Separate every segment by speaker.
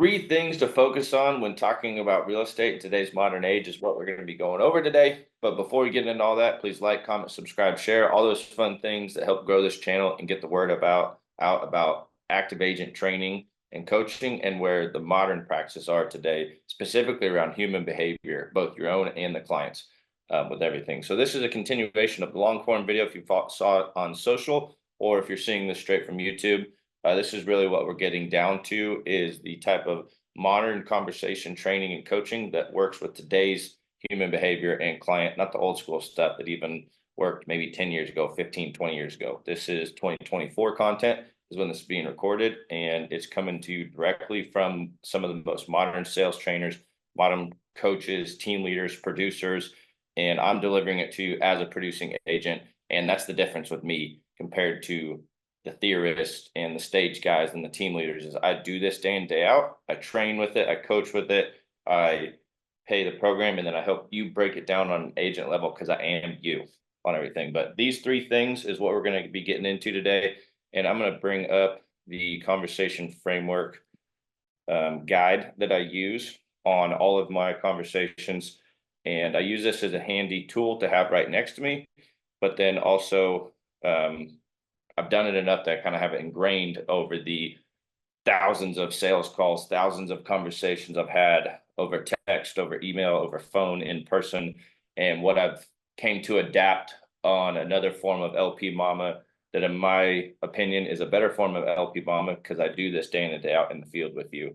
Speaker 1: Three things to focus on when talking about real estate in today's modern age is what we're going to be going over today. But before we get into all that, please like, comment, subscribe, share all those fun things that help grow this channel and get the word out about active agent training and coaching and where the modern practices are today, specifically around human behavior, both your own and the clients, with everything. So this is a continuation of the long form video if you saw it on social, or if you're seeing this straight from YouTube. This is really what we're getting down to, is the type of modern conversation training and coaching that works with today's human behavior and client, not the old school stuff that even worked maybe 10 years ago, 15, 20 years ago. This is 2024 content is when this is being recorded, and it's coming to you directly from some of the most modern sales trainers, modern coaches, team leaders, producers, and I'm delivering it to you as a producing agent. And that's the difference with me compared to the theorists and the stage guys and the team leaders. Is I do this day in, day out. I train with it, I coach with it, I pay the program, and then I help you break it down on an agent level because I am you on everything. But these three things is what we're going to be getting into today. And I'm going to bring up the conversation framework guide that I use on all of my conversations. And I use this as a handy tool to have right next to me, but then also I've done it enough that I kind of have it ingrained over the thousands of sales calls, thousands of conversations I've had over text, over email, over phone, in person, and what I've came to adapt on another form of LP Mama that in my opinion is a better form of LP Mama because I do this day in and day out in the field with you.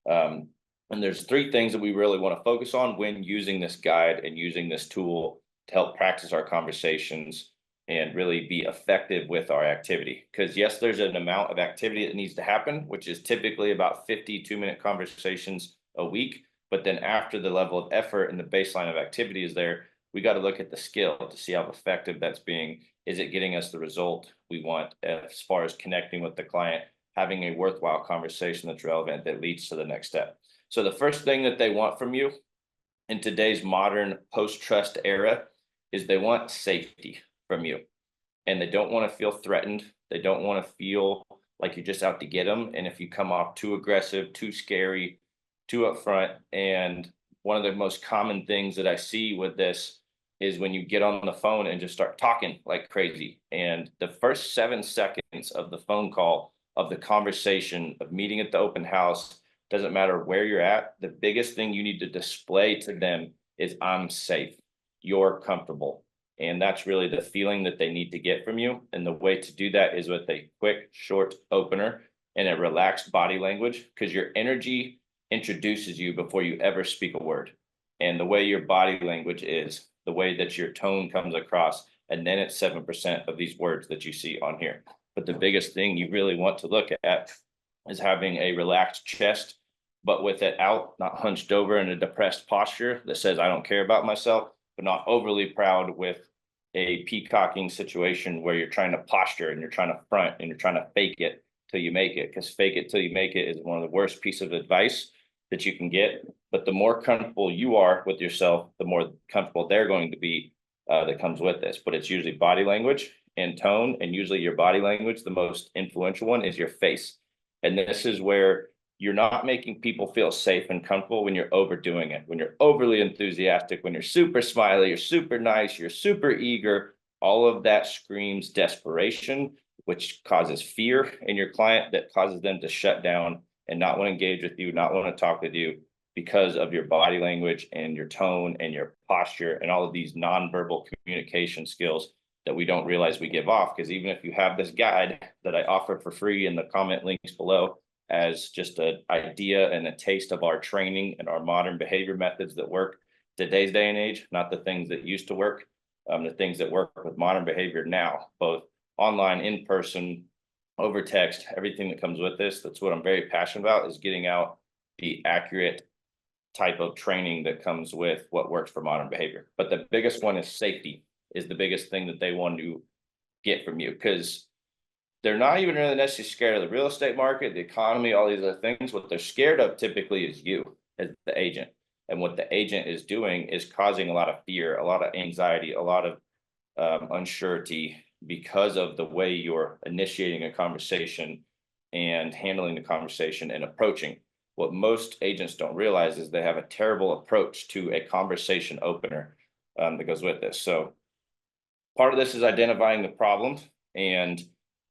Speaker 1: And there's three things that we really want to focus on when using this guide and using this tool to help practice our conversations and really be effective with our activity. Because yes, there's an amount of activity that needs to happen, which is typically about 52-minute conversations a week. But then after the level of effort and the baseline of activity is there, we got to look at the skill to see how effective that's being. Is it getting us the result we want as far as connecting with the client, having a worthwhile conversation that's relevant, that leads to the next step? So the first thing that they want from you in today's modern post-trust era is they want safety from you. And they don't want to feel threatened. They don't want to feel like you're just out to get them. And if you come off too aggressive, too scary, too upfront. And one of the most common things that I see with this is when you get on the phone and just start talking like crazy. And the first 7 seconds of the phone call, of the conversation, of meeting at the open house, doesn't matter where you're at, the biggest thing you need to display to them is I'm safe, you're comfortable. And that's really the feeling that they need to get from you. And the way to do that is with a quick, short opener and a relaxed body language, because your energy introduces you before you ever speak a word. And the way your body language is, the way that your tone comes across, and then it's 7% of these words that you see on here. But the biggest thing you really want to look at is having a relaxed chest, but with it out, not hunched over in a depressed posture that says, I don't care about myself, but not overly proud with a peacocking situation where you're trying to posture and you're trying to front and you're trying to fake it till you make it. Because fake it till you make it is one of the worst pieces of advice that you can get. But the more comfortable you are with yourself, the more comfortable they're going to be, that comes with this. But it's usually body language and tone, and usually your body language, the most influential one, is your face. And this is where you're not making people feel safe and comfortable when you're overdoing it, when you're overly enthusiastic, when you're super smiley, you're super nice, you're super eager. All of that screams desperation, which causes fear in your client, that causes them to shut down and not want to engage with you, not want to talk with you, because of your body language and your tone and your posture and all of these nonverbal communication skills that we don't realize we give off. Because even if you have this guide that I offer for free in the comment links below, as just an idea and a taste of our training and our modern behavior methods that work today's day and age, not the things that used to work, the things that work with modern behavior now, both online, in person, over text, everything that comes with this. That's what I'm very passionate about, is getting out the accurate type of training that comes with what works for modern behavior. But the biggest one is safety, is the biggest thing that they want to get from you, because they're not even really necessarily scared of the real estate market, the economy, all these other things. What they're scared of typically is you as the agent. And what the agent is doing is causing a lot of fear, a lot of anxiety, a lot of unsurety, because of the way you're initiating a conversation and handling the conversation and approaching. What most agents don't realize is they have a terrible approach to a conversation opener that goes with this. So part of this is identifying the problem, and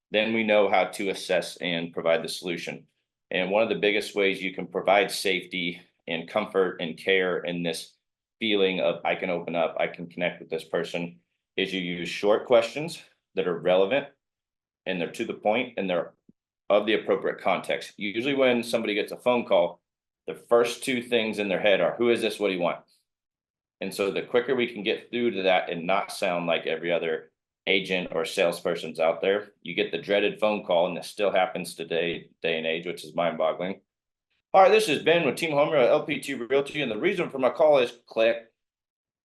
Speaker 1: then we know how to assess and provide the solution. And one of the biggest ways you can provide safety and comfort and care in this feeling of I can open up, I can connect with this person, is you use short questions that are relevant and they're to the point and they're of the appropriate context. Usually when somebody gets a phone call, the first two things in their head are, who is this? What do you want? And so the quicker we can get through to that and not sound like every other agent or salesperson's out there, you get the dreaded phone call, and this still happens today, day and age, which is mind-boggling. All right, this is Ben with Team Homer at LPT Realty, and the reason for my call is click.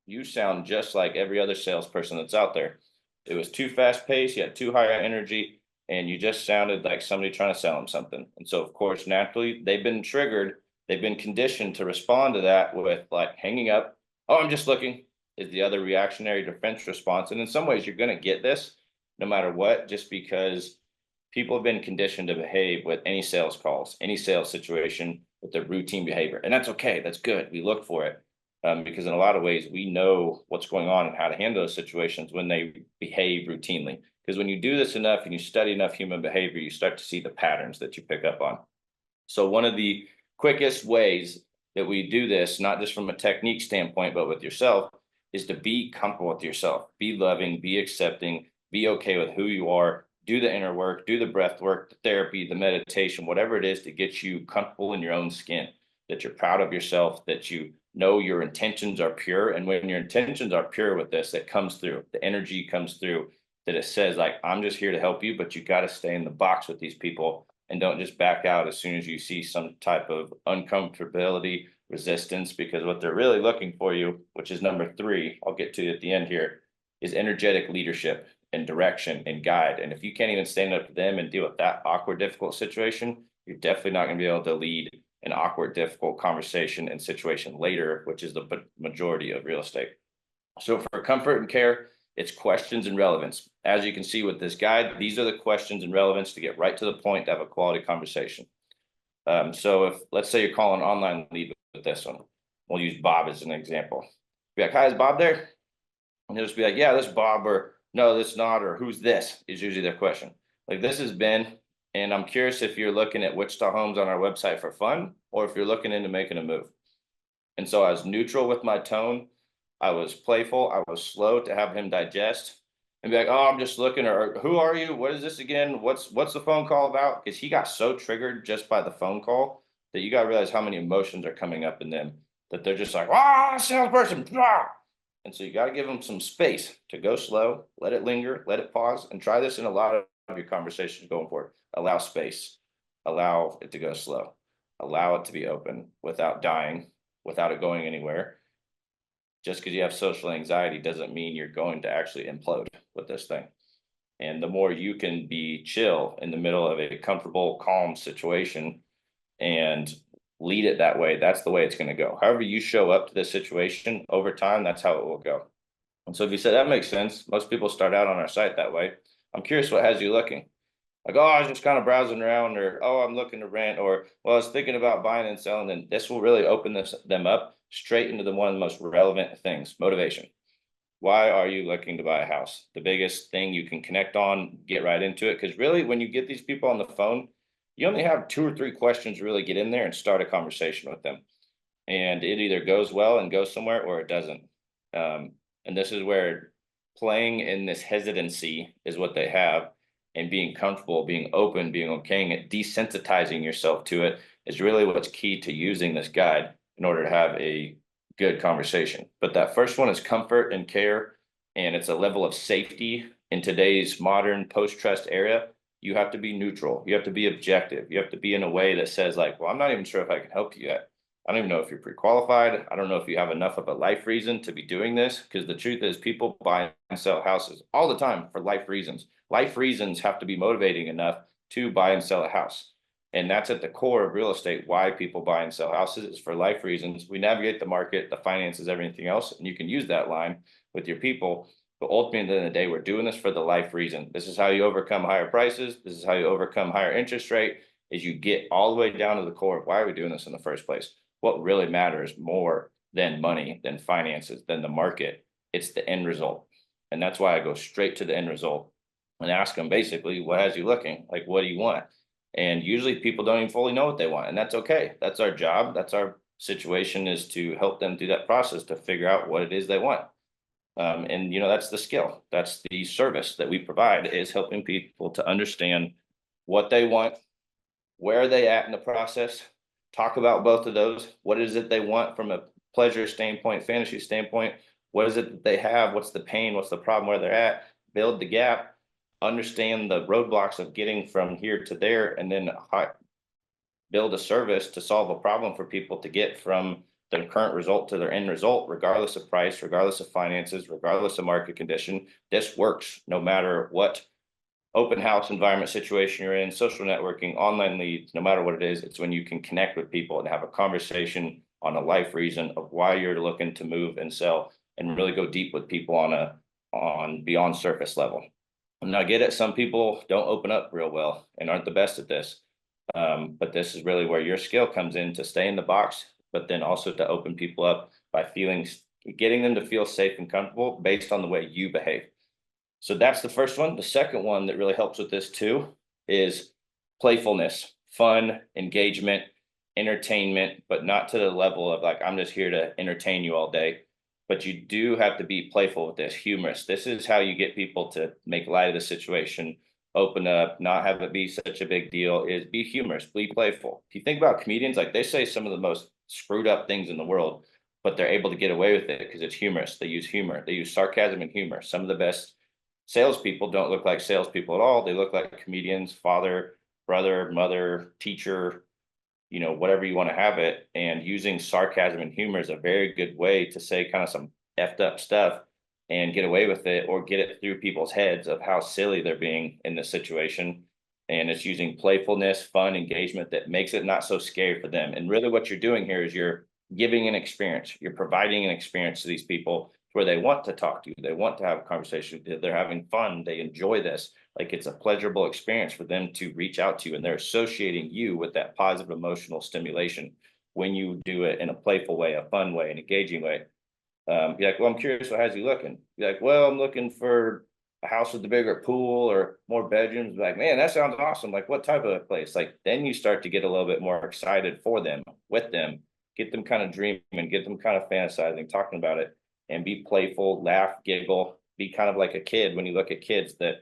Speaker 1: You sound just like every other salesperson that's out there. It was too fast-paced, you had too high energy, and you just sounded like somebody trying to sell them something. And so, of course, naturally, they've been triggered. They've been conditioned to respond to that with like hanging up. Oh, I'm just looking, is the other reactionary defense response. And in some ways, you're going to get this no matter what, just because people have been conditioned to behave with any sales calls, any sales situation with their routine behavior. And that's okay. That's good. We look for it because in a lot of ways, we know what's going on and how to handle those situations when they behave routinely. Because when you do this enough and you study enough human behavior, you start to see the patterns that you pick up on. So one of the quickest ways that we do this, not just from a technique standpoint, but with yourself, is to be comfortable with yourself, be loving, be accepting, be okay with who you are, do the inner work, do the breath work, the therapy, the meditation, whatever it is to get you comfortable in your own skin, that you're proud of yourself, that you know your intentions are pure. And when your intentions are pure with this, that comes through, the energy comes through, that it says like, I'm just here to help you, but you got to stay in the box with these people and don't just back out as soon as you see some type of uncomfortability, resistance, because what they're really looking for you, which is number 3, I'll get to at the end here, is energetic leadership and direction and guide. And if you can't even stand up to them and deal with that awkward, difficult situation, you're definitely not going to be able to lead an awkward, difficult conversation and situation later, which is the majority of real estate. So for comfort and care, it's questions and relevance. As you can see with this guide, these are the questions and relevance to get right to the point to have a quality conversation. So if, let's say you're calling online lead with this one, we'll use Bob as an example. Be like, hi, is Bob there? And he'll just be like, yeah, this is Bob, or no, this not, or who's this is usually their question. Like, this has been, and I'm curious if you're looking at Wichita homes on our website for fun, or if you're looking into making a move. And so I was neutral with my tone. I was playful. I was slow to have him digest and be like, oh, I'm just looking, or who are you? What is this again? What's the phone call about? Because he got so triggered just by the phone call that you got to realize how many emotions are coming up in them, that they're just like, ah, salesperson. Ah. And so you got to give them some space to go slow, let it linger, let it pause, and try this in a lot of your conversations going forward. Allow space, allow it to go slow, allow it to be open without dying, without it going anywhere. Just because you have social anxiety doesn't mean you're going to actually implode with this thing. And the more you can be chill in the middle of a comfortable, calm situation and lead it that way, that's the way it's going to go. However you show up to this situation over time, that's how it will go. And so if you said that makes sense, most people start out on our site that way. I'm curious what has you looking. Like, oh, I was just kind of browsing around, or oh, I'm looking to rent, or well, I was thinking about buying and selling. And this will really open them up straight into one of the most relevant things: motivation. Why are you looking to buy a house? The biggest thing you can connect on, get right into it. Because really, when you get these people on the phone, you only have 2 or 3 questions to really get in there and start a conversation with them. And it either goes well and goes somewhere, or it doesn't. And this is where playing in this hesitancy is what they have. And being comfortable, being open, being okay, and desensitizing yourself to it is really what's key to using this guide in order to have a good conversation. But that first one is comfort and care, and it's a level of safety in today's modern post-trust era. You have to be neutral. You have to be objective. You have to be in a way that says like, well, I'm not even sure if I can help you yet. I don't even know if you're pre-qualified. I don't know if you have enough of a life reason to be doing this, because the truth is people buy and sell houses all the time for life reasons. Life reasons have to be motivating enough to buy and sell a house. And that's at the core of real estate. Why people buy and sell houses is for life reasons. We navigate the market, the finances, everything else, and you can use that line with your people. But ultimately, at the end of the day, we're doing this for the life reason. This is how you overcome higher prices. This is how you overcome higher interest rate. is you get all the way down to the core of why are we doing this in the first place? What really matters more than money, than finances, than the market? It's the end result. And that's why I go straight to the end result and ask them basically, what has you looking? Like, what do you want? And usually people don't even fully know what they want. And that's okay. That's our job. That's our situation, is to help them through that process to figure out what it is they want. And that's the skill. That's the service that we provide, is helping people to understand what they want, where are they at in the process, talk about both of those. What is it they want from a pleasure standpoint, fantasy standpoint? What is it that they have? What's the pain? What's the problem where they're at? Build the gap, understand the roadblocks of getting from here to there, and then build a service to solve a problem for people to get from their current result to their end result, regardless of price, regardless of finances, regardless of market condition. This works no matter what open house environment situation you're in, social networking, online leads, no matter what it is. It's when you can connect with people and have a conversation on a life reason of why you're looking to move and sell, and really go deep with people on beyond surface level. And I get it, some people don't open up real well and aren't the best at this. But this is really where your skill comes in, to stay in the box, but then also to open people up by getting them to feel safe and comfortable based on the way you behave. So that's the first one. The second one that really helps with this too is playfulness, fun, engagement, entertainment, but not to the level of like, I'm just here to entertain you all day. But you do have to be playful with this, humorous. This is how you get people to make light of the situation, open up, not have it be such a big deal, is be humorous, be playful. If you think about comedians, like, they say some of the most screwed up things in the world, but they're able to get away with it because it's humorous. They use humor. They use sarcasm and humor. Some of the best salespeople don't look like salespeople at all. They look like comedians, father, brother, mother, teacher, whatever you want to have it. And using sarcasm and humor is a very good way to say kind of some effed up stuff and get away with it, or get it through people's heads of how silly they're being in this situation. And it's using playfulness, fun, engagement that makes it not so scary for them. And really what you're doing here is you're giving an experience. You're providing an experience to these people where they want to talk to you. They want to have a conversation. They're having fun. They enjoy this. Like, it's a pleasurable experience for them to reach out to you, and they're associating you with that positive emotional stimulation when you do it in a playful way, a fun way, an engaging way. You're like, well, I'm curious, what has you looking? You're like, well, I'm looking for a house with a bigger pool or more bedrooms. Like, man, that sounds awesome. Like, what type of a place? Like, then you start to get a little bit more excited for them, with them, get them kind of dreaming, get them kind of fantasizing, talking about it, and be playful, laugh, giggle, be kind of like a kid. When you look at kids that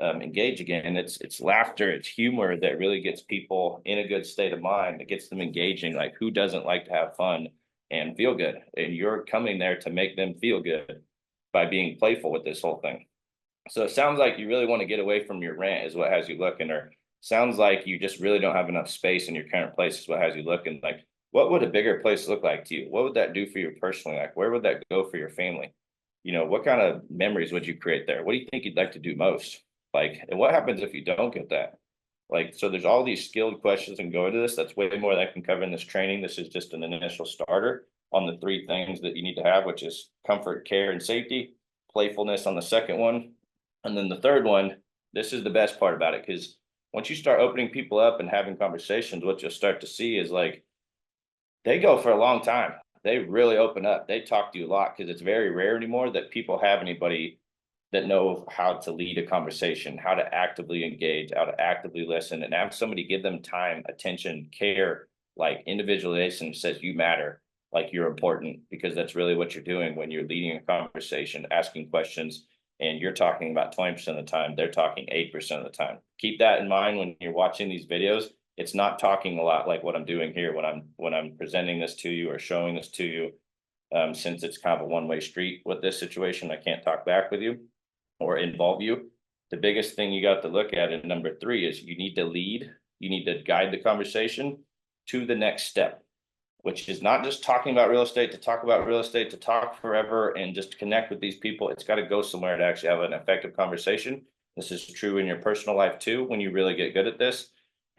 Speaker 1: engage again, it's laughter, it's humor that really gets people in a good state of mind, that gets them engaging. Like, who doesn't like to have fun and feel good? And you're coming there to make them feel good by being playful with this whole thing. So it sounds like you really want to get away from your rant, is what has you looking, or sounds like you just really don't have enough space in your current place, is what has you looking. Like, what would a bigger place look like to you? What would that do for you personally? Like, where would that go for your family? What kind of memories would you create there? What do you think you'd like to do most? Like, and what happens if you don't get that? Like, so there's all these skilled questions and go into this. That's way more than I can cover in this training. This is just an initial starter on the three things that you need to have, which is comfort, care, and safety, playfulness on the second one. And then the third one, this is the best part about it, because once you start opening people up and having conversations, what you'll start to see is, like, they go for a long time. They really open up. They talk to you a lot, because it's very rare anymore that people have anybody that know how to lead a conversation, how to actively engage, how to actively listen, and have somebody give them time, attention, care, like individualization says you matter, like you're important, because that's really what you're doing when you're leading a conversation, asking questions, and you're talking about 20% of the time, they're talking 8% of the time. Keep that in mind when you're watching these videos. It's not talking a lot like what I'm doing here when I'm presenting this to you or showing this to you. Since it's kind of a one-way street with this situation, I can't talk back with you or involve you. The biggest thing you got to look at in number 3 is you need to lead. You need to guide the conversation to the next step, which is not just talking about real estate to talk about real estate, to talk forever and just connect with these people. It's got to go somewhere to actually have an effective conversation. This is true in your personal life too. When you really get good at this,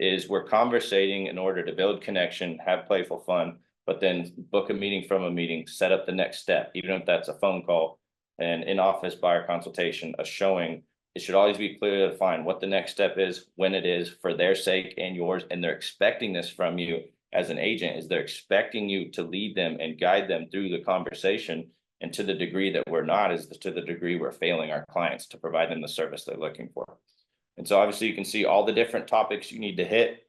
Speaker 1: is we're conversating in order to build connection, have playful fun, but then book a meeting from a meeting, set up the next step, even if that's a phone call, an in-office buyer consultation, a showing, It should always be clearly defined what the next step is, when it is, for their sake and yours. And they're expecting this from you as an agent, is they're expecting you to lead them and guide them through the conversation. And to the degree that we're not, is to the degree we're failing our clients to provide them the service they're looking for. And so obviously you can see all the different topics you need to hit,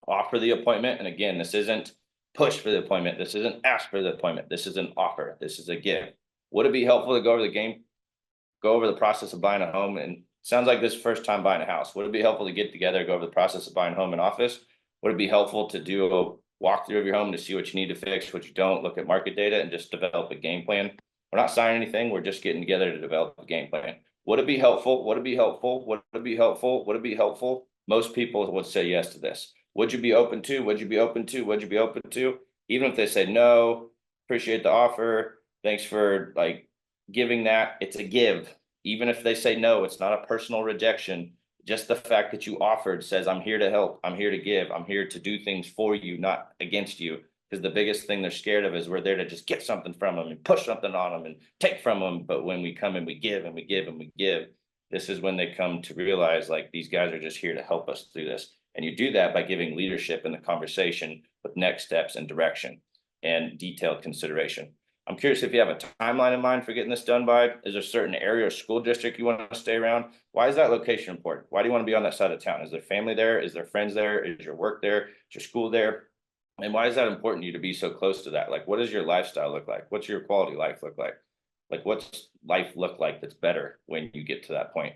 Speaker 1: offer the appointment. And again, this isn't push for the appointment. This isn't ask for the appointment. This is an offer. This is a give. Would it be helpful to go over the process of buying a home? And sounds like this first time buying a house. Would it be helpful to get together, go over the process of buying a home and office? Would it be helpful to do a walkthrough of your home to see what you need to fix, what you don't, look at market data, and just develop a game plan? We're not signing anything. We're just getting together to develop a game plan. Would it be helpful? Would it be helpful? Would it be helpful? Would it be helpful? Most people would say yes to this. Would you be open to? Would you be open to? Would you be open to? Even if they say no, appreciate the offer, thanks for giving that, it's a give. Even if they say no, it's not a personal rejection. Just the fact that you offered says, I'm here to help. I'm here to give. I'm here to do things for you, not against you. Because the biggest thing they're scared of is we're there to just get something from them and push something on them and take from them. But when we come and we give and we give and we give, this is when they come to realize these guys are just here to help us through this. And you do that by giving leadership in the conversation with next steps and direction and detailed consideration. I'm curious if you have a timeline in mind for getting this done by. Is there a certain area or school district you want to stay around? Why is that location important? Why do you want to be on that side of town? Is there family there? Is there friends there? Is your work there? Is your school there? And why is that important to you to be so close to that? What does your lifestyle look like? What's your quality life look like? What's life look like that's better when you get to that point?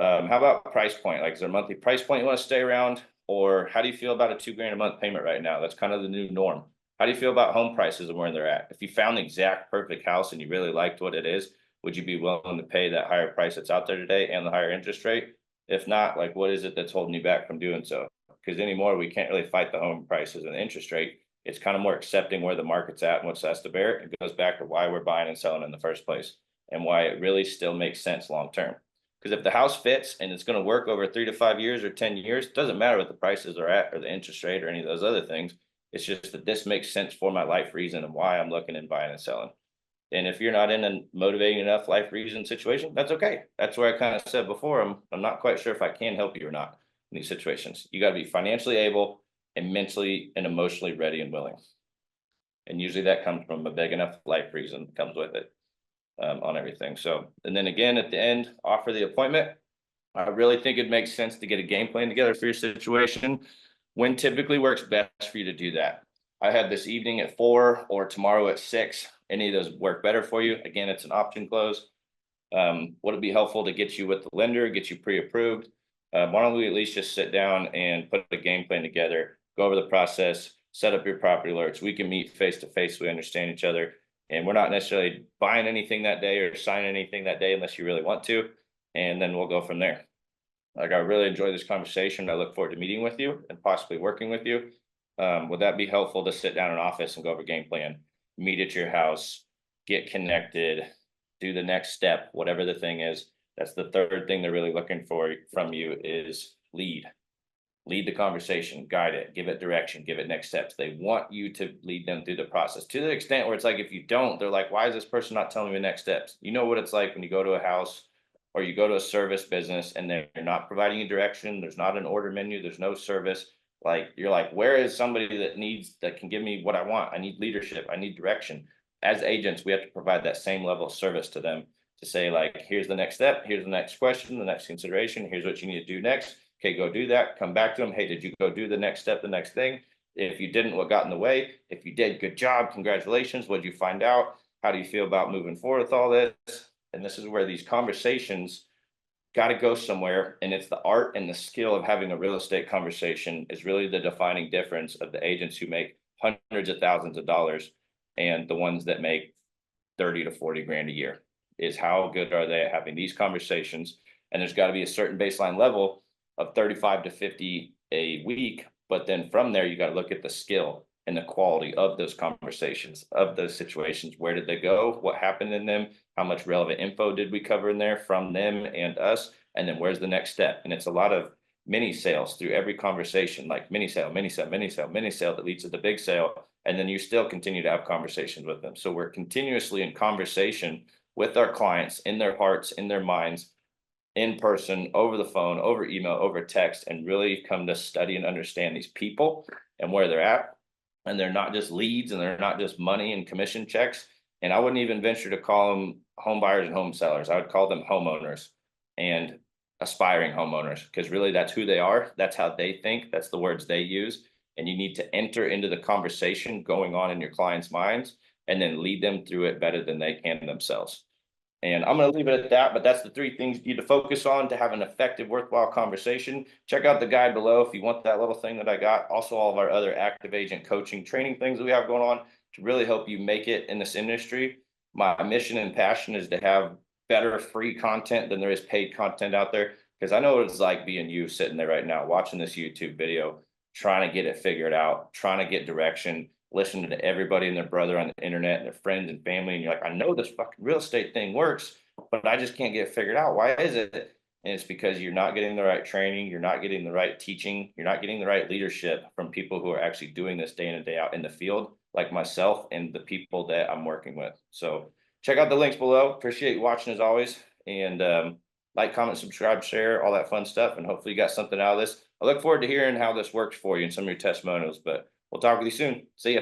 Speaker 1: How about price point? Is there a monthly price point you want to stay around? Or how do you feel about a $2,000 a month payment right now? That's kind of the new norm. How do you feel about home prices and where they're at? If you found the exact perfect house and you really liked what it is, would you be willing to pay that higher price that's out there today and the higher interest rate? If not, what is it that's holding you back from doing so? Because anymore, we can't really fight the home prices and the interest rate. It's kind of more accepting where the market's at and what's has to bear. It goes back to why we're buying and selling in the first place and why it really still makes sense long term. Because if the house fits and it's going to work over 3 to 5 years or 10 years, it doesn't matter what the prices are at or the interest rate or any of those other things. It's just that this makes sense for my life reason and why I'm looking and buying and selling. And if you're not in a motivating enough life reason situation, that's okay. That's where I kind of said before, I'm not quite sure if I can help you or not in these situations. You got to be financially able and mentally and emotionally ready and willing. And usually that comes from a big enough life reason that comes with it on everything. So, and then again, at the end, offer the appointment. I really think it makes sense to get a game plan together for your situation. When typically works best for you to do that? I had this evening at 4 or tomorrow at 6. Any of those work better for you? Again, it's an option close. Would it be helpful to get you with the lender, get you pre-approved? Why don't we at least just sit down and put a game plan together, go over the process, set up your property alerts. We can meet face to face. We understand each other. And we're not necessarily buying anything that day or signing anything that day unless you really want to. And then we'll go from there. I really enjoyed this conversation. I look forward to meeting with you and possibly working with you. Would that be helpful to sit down in office and go over game plan, meet at your house, get connected, do the next step, whatever the thing is? That's the third thing they're really looking for from you is lead the conversation, guide it, give it direction, give it next steps. They want you to lead them through the process to the extent where it's if you don't, they're like, why is this person not telling me the next steps? You know what it's like when you go to a house or you go to a service business and they're not providing you direction. There's not an order menu. There's no service. You're like, where is somebody that can give me what I want? I need leadership. I need direction. As agents, we have to provide that same level of service to them to say here's the next step. Here's the next question, the next consideration. Here's what you need to do next. Okay, go do that. Come back to them. Hey, did you go do the next step, the next thing? If you didn't, what got in the way? If you did, good job. Congratulations. What did you find out? How do you feel about moving forward with all this? And this is where these conversations got to go somewhere. And it's the art and the skill of having a real estate conversation is really the defining difference of the agents who make hundreds of thousands of dollars and the ones that make 30 to 40 grand a year. Is how good are they at having these conversations? And there's got to be a certain baseline level of 35 to 50 a week. But then from there, you got to look at the skill and the quality of those conversations, of those situations. Where did they go? What happened in them? How much relevant info did we cover in there from them and us? And then where's the next step? And it's a lot of mini sales through every conversation, like mini sale, mini sale, mini sale, mini sale that leads to the big sale. And then you still continue to have conversations with them. So we're continuously in conversation with our clients, in their hearts, in their minds, in person, over the phone, over email, over text, and really come to study and understand these people and where they're at. And they're not just leads, and they're not just money and commission checks. And I wouldn't even venture to call them home buyers and home sellers. I would call them homeowners and aspiring homeowners, because really that's who they are. That's how they think. That's the words they use. And you need to enter into the conversation going on in your clients' minds and then lead them through it better than they can themselves. And I'm going to leave it at that, but that's the 3 things you need to focus on to have an effective, worthwhile conversation. Check out the guide below if you want that little thing that I got. Also, all of our other active agent coaching training things that we have going on to really help you make it in this industry. My mission and passion is to have better free content than there is paid content out there, because I know what it's like being you sitting there right now, watching this YouTube video, trying to get it figured out, trying to get direction, listening to everybody and their brother on the internet and their friends and family. And you're like, I know this fucking real estate thing works, but I just can't get it figured out. Why is it? And it's because you're not getting the right training. You're not getting the right teaching. You're not getting the right leadership from people who are actually doing this day in and day out in the field, like myself and the people that I'm working with. So check out the links below. Appreciate you watching as always. And like, comment, subscribe, share, all that fun stuff. And hopefully you got something out of this. I look forward to hearing how this works for you and some of your testimonials, but we'll talk with you soon. See ya.